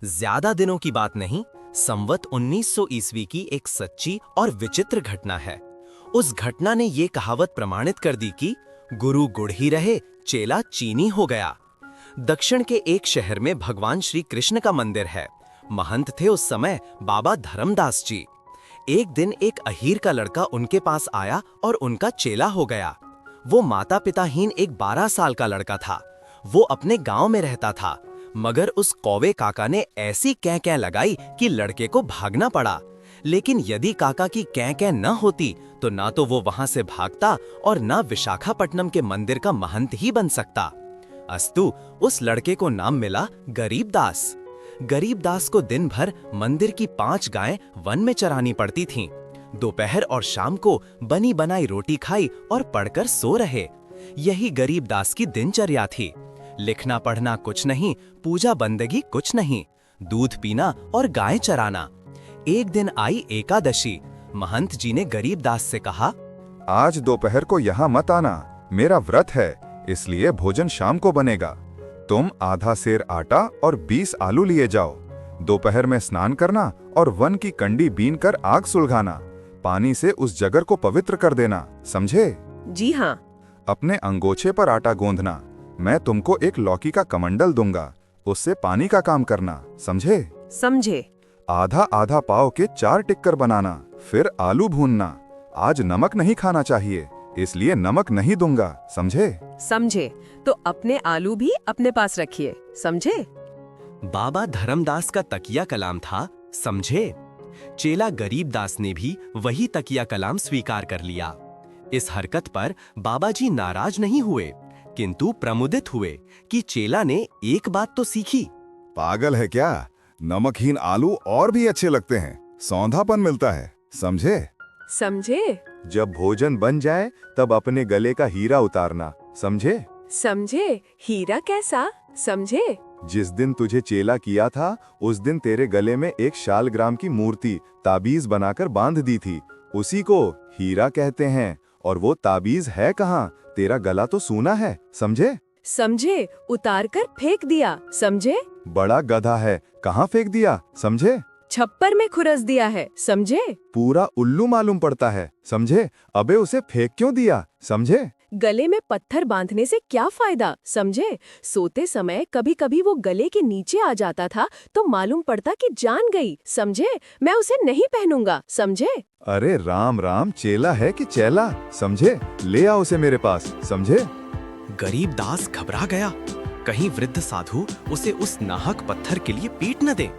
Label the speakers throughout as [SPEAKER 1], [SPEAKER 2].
[SPEAKER 1] ज्यादा दिनों की बात नहीं, संवत 1900 ईस्वी की एक सच्ची और विचित्र घटना है। उस घटना ने ये कहावत प्रमाणित कर दी कि गुरु गुड़ ही रहे, चेला चीनी हो गया। दक्षिण के एक शहर में भगवान श्री कृष्ण का मंदिर है। महंत थे उस समय बाबा धर्मदास जी। एक दिन एक अहीर का लड़का उनके पास आया और उनका चेला हो गया। वो माता पिताहीन एक 12 साल का लड़का था। वो अपने गांव में रहता था, मगर उस कौवे काका ने ऐसी कै कै लगाई कि लड़के को भागना पड़ा। लेकिन यदि काका की कै कै न होती तो ना तो वो वहां से भागता और ना विशाखापट्टनम के मंदिर का महंत ही बन सकता। अस्तु उस लड़के को नाम मिला गरीबदास। गरीबदास को दिन भर मंदिर की 5 गायें वन में चरानी पड़ती थीं। दोपहर और शाम को बनी बनाई रोटी खाई और पढ़कर सो रहे। यही गरीबदास की दिनचर्या थी। लिखना पढ़ना कुछ नहीं, पूजा बंदगी कुछ नहीं, दूध पीना और गायें चराना। एक दिन आई एकादशी। महंत जी ने गरीबदास से कहा,
[SPEAKER 2] आज दोपहर को यहाँ मत आना, मेरा व्रत है, इसलिए भोजन शाम को बनेगा। तुम आधा सेर आटा और 20 आलू लिए जाओ। दोपहर में स्नान करना और वन की कंडी बीन कर आग सुलगाना। पानी से उस जगर को पवित्र कर देना, समझे?
[SPEAKER 3] जी हाँ।
[SPEAKER 2] अपने अंगोछे पर आटा गोंदना। मैं तुमको एक लौकी का कमंडल दूंगा, उससे पानी का काम करना, समझे?
[SPEAKER 3] समझे।
[SPEAKER 2] आधा आधा पाव के 4 टिक्कर बनाना, फिर आलू भूनना। आज नमक नहीं खाना चाहिए, इसलिए नमक नहीं दूंगा, समझे?
[SPEAKER 3] समझे। तो अपने आलू भी अपने पास रखिए, समझे?
[SPEAKER 1] बाबा धर्मदास का तकिया कलाम था, समझे? चेला गरीबदास ने भी वही तकिया कलाम स्वीकार कर लिया। इस हरकत पर बाबा जी नाराज नहीं हुए, किंतु प्रमुदित हुए कि चेला ने एक बात तो सीखी।
[SPEAKER 2] पागल है क्या? नमकहीन आलू और भी अच्छे लगते हैं, सौंधापन मिलता है, समझे?
[SPEAKER 3] समझे।
[SPEAKER 2] जब भोजन बन जाए तब अपने गले का हीरा उतारना, समझे?
[SPEAKER 3] समझे। हीरा कैसा, समझे?
[SPEAKER 2] जिस दिन तुझे चेला किया था उस दिन तेरे गले में एक शालग्राम की मूर्ति ताबीज बनाकर बांध दी थी, उसी को हीरा कहते हैं। और वो ताबीज है कहाँ? तेरा गला तो सूना है, समझे?
[SPEAKER 3] समझे। उतार कर फेंक दिया, समझे?
[SPEAKER 2] बड़ा गधा है, कहाँ फेंक दिया, समझे?
[SPEAKER 3] छप्पर में खुरस दिया है, समझे?
[SPEAKER 2] पूरा उल्लू मालूम पड़ता है, समझे? अबे उसे फेंक क्यों दिया, समझे?
[SPEAKER 3] गले में पत्थर बांधने से क्या फायदा, समझे? सोते समय कभी कभी वो गले के नीचे आ जाता था तो मालूम पड़ता कि जान गई, समझे? मैं उसे नहीं पहनूंगा, समझे?
[SPEAKER 2] अरे राम राम, चेला है कि चेला, समझे? ले आओ उसे मेरे पास, समझे?
[SPEAKER 1] गरीबदास घबरा गया, कहीं वृद्ध साधु उसे उस नाहक पत्थर के लिए पीट न दे।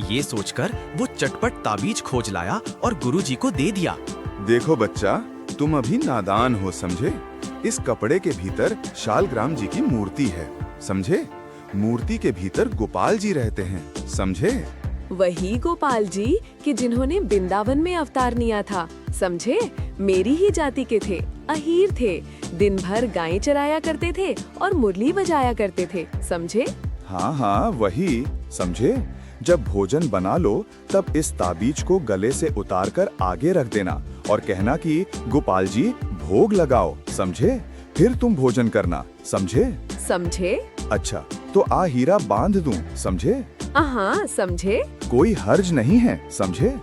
[SPEAKER 1] ये सोचकर वो चटपट ताबीज खोज लाया और गुरुजी को दे दिया।
[SPEAKER 2] देखो बच्चा, तुम अभी नादान हो, समझे? इस कपड़े के भीतर शालग्राम जी की मूर्ति है, समझे? मूर्ति के भीतर गोपाल जी रहते हैं, समझे?
[SPEAKER 3] वही गोपाल जी कि जिन्होंने वृंदावन में अवतार लिया था, समझे? मेरी ही जाति के थे, अहीर थे, दिन भर गायें चराया करते थे और मुरली बजाया करते थे, समझे?
[SPEAKER 2] हाँ हाँ वही, समझे? जब भोजन बना लो तब इस ताबीज को गले से उतार कर आगे रख देना और कहना कि गोपाल जी भोग लगाओ, समझे? फिर तुम भोजन करना, समझे?
[SPEAKER 3] समझे।
[SPEAKER 2] अच्छा, तो आ हीरा बांध दूं, समझे?
[SPEAKER 3] हाँ, समझे।
[SPEAKER 2] कोई हर्ज नहीं है, समझे?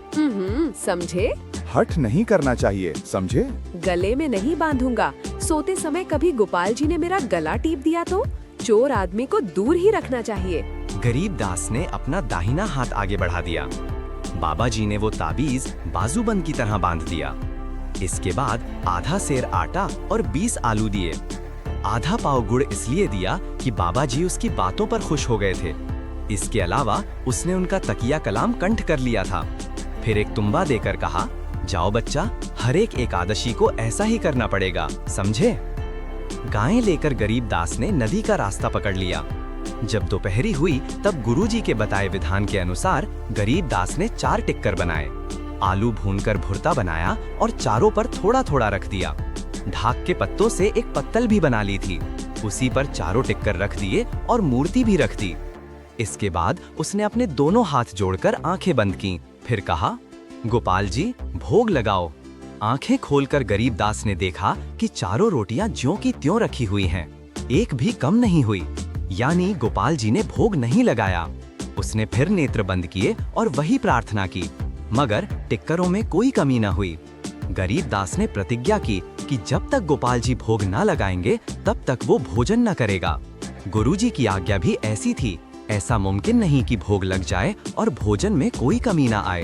[SPEAKER 3] समझे।
[SPEAKER 2] हठ नहीं करना चाहिए, समझे?
[SPEAKER 3] गले में नहीं बांधूंगा। सोते समय कभी गोपाल जी ने मेरा गला टीप दिया तो चोर आदमी को दूर ही रखना चाहिए।
[SPEAKER 1] गरीबदास ने अपना दाहिना हाथ आगे बढ़ा दिया। बाबा जी ने वो ताबीज बाजूबंद की तरह बांध दिया। इसके बाद आधा सेर आटा और 20 आलू दिए। आधा पाव गुड़ इसलिए दिया कि बाबा जी उसकी बातों पर खुश हो गए थे। इसके अलावा उसने उनका तकिया कलाम कंठ कर लिया था। फिर एक तुम्बा देकर कहा, जाओ बच्चा, हर एक एकादशी को ऐसा ही करना पड़ेगा, समझे? गायें लेकर गरीबदास ने नदी का रास्ता पकड़ लिया। जब दोपहरी हुई तब गुरुजी के बताए विधान के अनुसार गरीबदास ने 4 टिक्कर बनाए। आलू भूनकर भुर्ता बनाया और चारों पर थोड़ा थोड़ा रख दिया। ढाक के पत्तों से एक पत्तल भी बना ली थी, उसी पर चारों टिक्कर रख दिए और मूर्ति भी रख दी। इसके बाद उसने अपने दोनों हाथ जोड़कर आंखें बंद की, फिर कहा, गोपाल जी भोग लगाओ। आंखें खोलकर गरीबदास ने देखा कि चारों रोटियां ज्यों की त्यों रखी हुई हैं, एक भी कम नहीं हुई, यानी गोपाल जी ने भोग नहीं लगाया। उसने फिर नेत्र बंद किए और वही प्रार्थना की, मगर टिक्करों में कोई कमी न हुई। गरीबदास ने प्रतिज्ञा की कि जब तक गोपाल जी भोग न लगाएंगे तब तक वो भोजन न करेगा। गुरुजी की आज्ञा भी ऐसी थी, ऐसा मुमकिन नहीं कि भोग लग जाए और भोजन में कोई कमी न आए।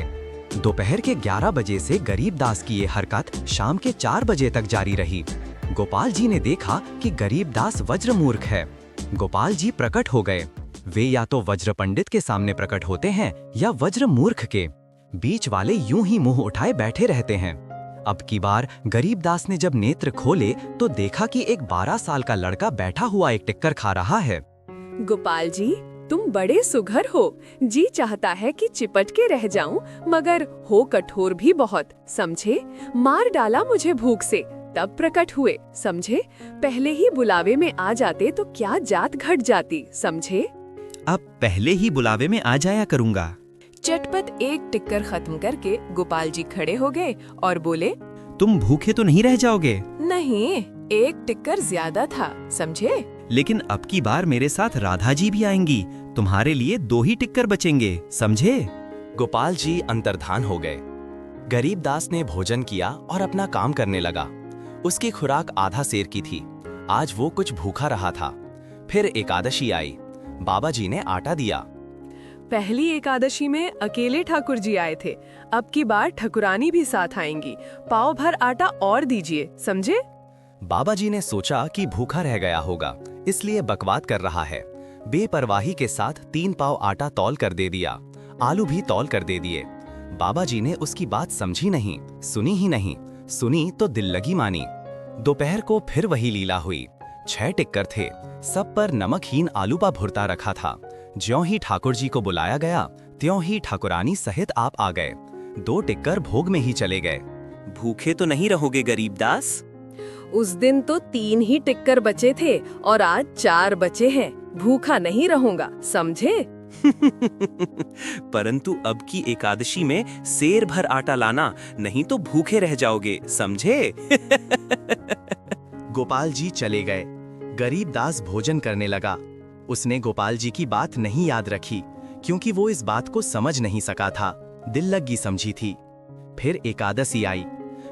[SPEAKER 1] दोपहर के 11 बजे से गरीबदास की ये हरकत शाम के 4 बजे तक जारी रही। गोपाल जी ने देखा कि गरीबदास वज्रमूर्ख है। गोपाल जी प्रकट हो गए। वे या तो वज्र पंडित के सामने प्रकट होते हैं या वज्रमूर्ख के। बीच वाले यूं ही मुंह उठाए बैठे रहते हैं। अब की बार गरीबदास ने जब नेत्र खोले तो देखा कि एक 12 साल का लड़का बैठा हुआ एक टिक्कर खा रहा है।
[SPEAKER 3] गोपाल जी, तुम बड़े सुघर हो। जी चाहता है कि चिपट के रह जाऊं, मगर हो कठोर भी बहुत, समझे। मार डाला मुझे भूख से, तब प्रकट हुए, समझे। पहले ही बुलावे में आ जाते तो क्या जात घट जाती, समझे।
[SPEAKER 4] अब पहले ही बुलावे में आ जाया करूंगा।
[SPEAKER 3] चटपट एक टिक्कर खत्म करके गोपाल जी खड़े हो गए और बोले,
[SPEAKER 4] तुम भूखे तो नहीं रह जाओगे?
[SPEAKER 3] नहीं, एक टिक्कर ज्यादा था, समझे।
[SPEAKER 4] लेकिन अब की बार मेरे साथ राधा जी भी आएंगी, तुम्हारे लिए 2 ही टिक्कर बचेंगे, समझे।
[SPEAKER 1] गोपाल जी अंतर्धान हो गए। गरीबदास ने भोजन किया और अपना काम करने लगा। उसकी खुराक आधा सेर की थी। आज वो कुछ भूखा रहा था। फिर एकादशी आई। बाबा जी ने आटा दिया।
[SPEAKER 3] पहली एकादशी में अकेले ठाकुर जी आए थे, अब की बार ठकुरानी भी साथ आएंगी। पाव भर आटा और दीजिए, समझे।
[SPEAKER 1] बाबा जी ने सोचा कि भूखा रह गया होगा, इसलिए बकवाद कर रहा है। बेपरवाही के साथ 3 पाव आटा तौल कर दे दिया। आलू भी तौल कर दे दिए। बाबा जी ने उसकी बात समझी नहीं, सुनी ही नहीं। सुनी तो दिल लगी मानी। दोपहर को फिर वही लीला हुई। 6 टिक्कर थे, सब पर नमकहीन आलू पा भुरता रखा था। ज्यों ही ठाकुर जी को बुलाया गया, त्यों ही ठाकुरानी सहित आप आ गए। 2 टिक्कर भोग में ही चले गए।
[SPEAKER 4] भूखे तो नहीं रहोगे गरीबदास?
[SPEAKER 3] उस दिन तो 3 ही टिक्कर बचे थे और आज 4 बचे हैं। भूखा नहीं रहूंगा, समझे।
[SPEAKER 4] परंतु अब की एकादशी में सेर भर आटा लाना, नहीं तो भूखे रह जाओगे, समझे।
[SPEAKER 1] गोपाल जी चले गए। गरीबदास भोजन करने लगा। उसने गोपाल जी की बात नहीं याद रखी, क्योंकि वो इस बात को समझ नहीं सका था, दिल लगी समझी थी। फिर एकादशी आई।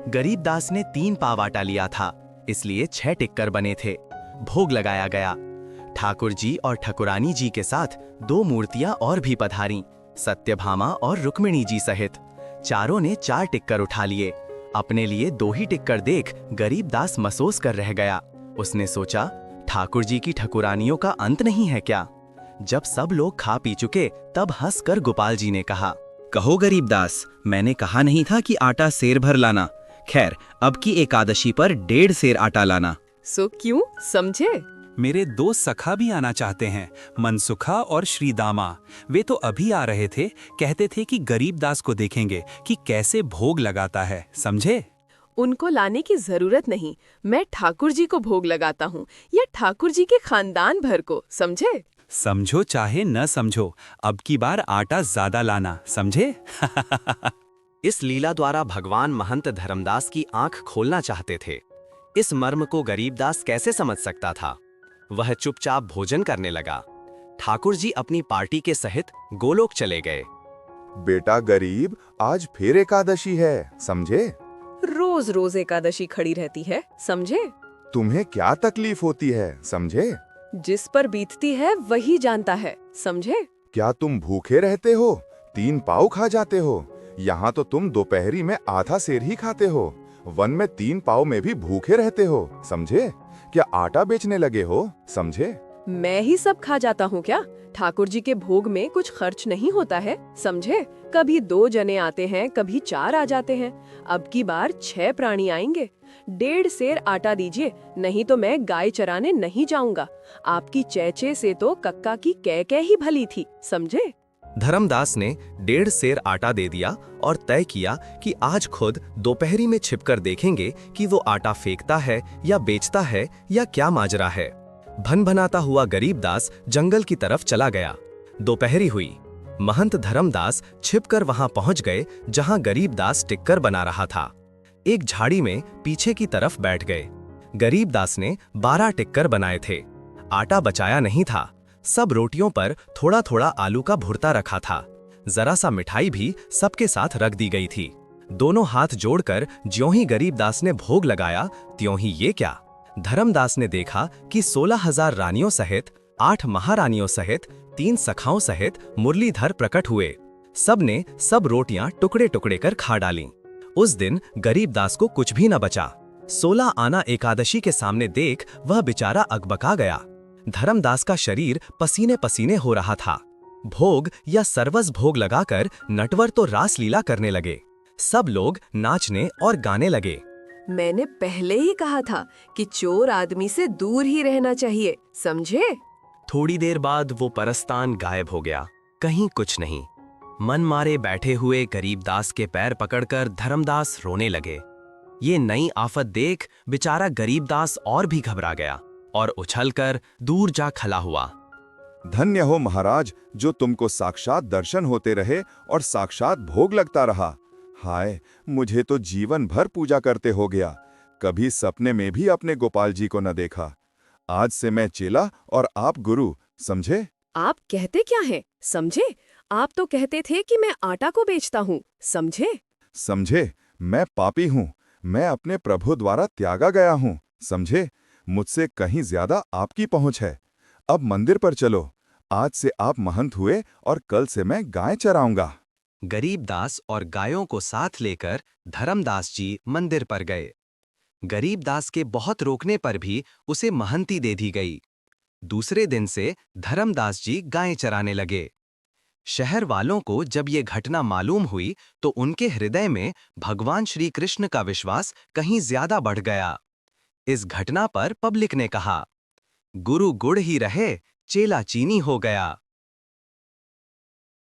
[SPEAKER 1] गरीबदास ने 3 पाव आटा लिया था, इसलिए 6 टिक्कर बने थे। भोग लगाया गया। ठाकुर जी और ठकुरानी जी के साथ 2 मूर्तियां और भी पधारी, सत्यभामा और रुक्मिणी जी सहित। चारों ने 4 टिक्कर उठा लिए। अपने लिए 2 ही टिक्कर देख गरीबदास मसोस कर रह गया। उसने सोचा, ठाकुर जी की ठकुरानियों का अंत नहीं है क्या। जब सब लोग खा पी चुके, तब हंसकर गोपाल जी ने कहा,
[SPEAKER 4] कहो गरीबदास, मैंने कहा नहीं था कि आटा सेर भर लाना। खैर, अब की एकादशी पर 1.5 सेर आटा लाना।
[SPEAKER 3] सो क्यों, समझे।
[SPEAKER 5] मेरे 2 सखा भी आना चाहते हैं, मनसुखा और श्रीदामा। वे तो अभी आ रहे थे, कहते थे कि गरीबदास को देखेंगे कि कैसे भोग लगाता है, समझे।
[SPEAKER 3] उनको लाने की जरूरत नहीं, मैं ठाकुर जी को भोग लगाता हूँ, या ठाकुर जी के खानदान भर को, समझे।
[SPEAKER 5] समझो चाहे न समझो, अब की बार आटा ज्यादा लाना, समझे।
[SPEAKER 1] इस लीला द्वारा भगवान महंत धर्मदास की आंख खोलना चाहते थे। इस मर्म को गरीबदास कैसे समझ सकता था। वह चुपचाप भोजन करने लगा। ठाकुर जी अपनी पार्टी के सहित गोलोक चले गए।
[SPEAKER 2] बेटा गरीब, आज फिर एकादशी है, समझे।
[SPEAKER 3] रोज रोज एकादशी खड़ी रहती है, समझे।
[SPEAKER 2] तुम्हें क्या तकलीफ होती है, समझे।
[SPEAKER 3] जिस पर बीतती है वही जानता है, समझे।
[SPEAKER 2] क्या तुम भूखे रहते हो, 3 पाव खा जाते हो। यहाँ तो तुम दोपहरी में आधा सेर ही खाते हो, वन में 3 पाव में भी भूखे रहते हो, समझे। क्या आटा बेचने लगे हो, समझे।
[SPEAKER 3] मैं ही सब खा जाता हूँ क्या। ठाकुर जी के भोग में कुछ खर्च नहीं होता है, समझे। कभी 2 जने आते हैं, कभी 4 आ जाते हैं। अब की बार 6 प्राणी आएंगे। 1.5 सेर आटा दीजिए, नहीं तो मैं गाय चराने नहीं जाऊंगा। आपकी चेचे से तो कक्का की कै ही भली थी, समझे।
[SPEAKER 1] धर्मदास ने 1.5 सेर आटा दे दिया और तय किया कि आज खुद दोपहरी में छिपकर देखेंगे कि वो आटा फेंकता है या बेचता है या क्या माजरा है। भनभनाता हुआ गरीबदास जंगल की तरफ चला गया। दोपहरी हुई। महंत धर्मदास छिपकर वहां पहुंच गए जहां गरीबदास टिक्कर बना रहा था। एक झाड़ी में पीछे की तरफ बैठ गए। गरीबदास ने 12 टिक्कर बनाए थे। आटा बचाया नहीं था, सब रोटियों पर थोड़ा थोड़ा आलू का भुर्ता रखा था। जरा सा मिठाई भी सबके साथ रख दी गई थी। दोनों हाथ जोड़कर ज्यों ही गरीबदास ने भोग लगाया, त्यों ही ये क्या, धर्मदास ने देखा कि 16,000 रानियों सहित 8 महारानियों सहित 3 सखाओं सहित मुरलीधर प्रकट हुए। सब ने सब रोटियां टुकड़े टुकड़े कर खा डालीं। उस दिन गरीबदास को कुछ भी न बचा। 16 आना एकादशी के सामने देख वह बेचारा अकबका गया। धर्मदास का शरीर पसीने पसीने हो रहा था। भोग या सर्वस भोग लगाकर नटवर तो रासलीला करने लगे। सब लोग नाचने और गाने लगे।
[SPEAKER 3] मैंने पहले ही कहा था कि चोर आदमी से दूर ही रहना चाहिए, समझे?
[SPEAKER 1] थोड़ी देर बाद वो परस्तान गायब हो गया, कहीं कुछ नहीं। मन मारे बैठे हुए गरीबदास के पैर पकड़कर धर्मदास रोने लगे। ये नई आफत देख बेचारा गरीबदास और भी घबरा गया और उछलकर दूर जा खला हुआ।
[SPEAKER 2] धन्य हो महाराज, जो तुमको साक्षात दर्शन होते रहे और साक्षात भोग लगता रहा। हाय, मुझे तो जीवन भर पूजा करते हो गया, कभी सपने में भी अपने गोपाल जी को न देखा। आज से मैं चेला और आप गुरु, समझे?
[SPEAKER 3] आप कहते क्या हैं, समझे? आप तो कहते थे कि मैं आटा को बेचता हूँ, समझे?
[SPEAKER 2] समझे, मैं पापी हूँ, मैं अपने प्रभु द्वारा त्यागा गया हूँ, समझे? मुझसे कहीं ज्यादा आपकी पहुँच है। अब मंदिर पर चलो, आज से आप महंत हुए और कल से मैं गाय चराऊंगा।
[SPEAKER 1] गरीबदास और गायों को साथ लेकर धर्मदास जी मंदिर पर गए। गरीबदास के बहुत रोकने पर भी उसे महंती दे दी गई। दूसरे दिन से धर्मदास जी गायें चराने लगे। शहर वालों को जब ये घटना मालूम हुई तो उनके हृदय में भगवान श्री कृष्ण का विश्वास कहीं ज्यादा बढ़ गया। इस घटना पर पब्लिक ने कहा, गुरु गुड़ ही रहे, चेला चीनी हो गया।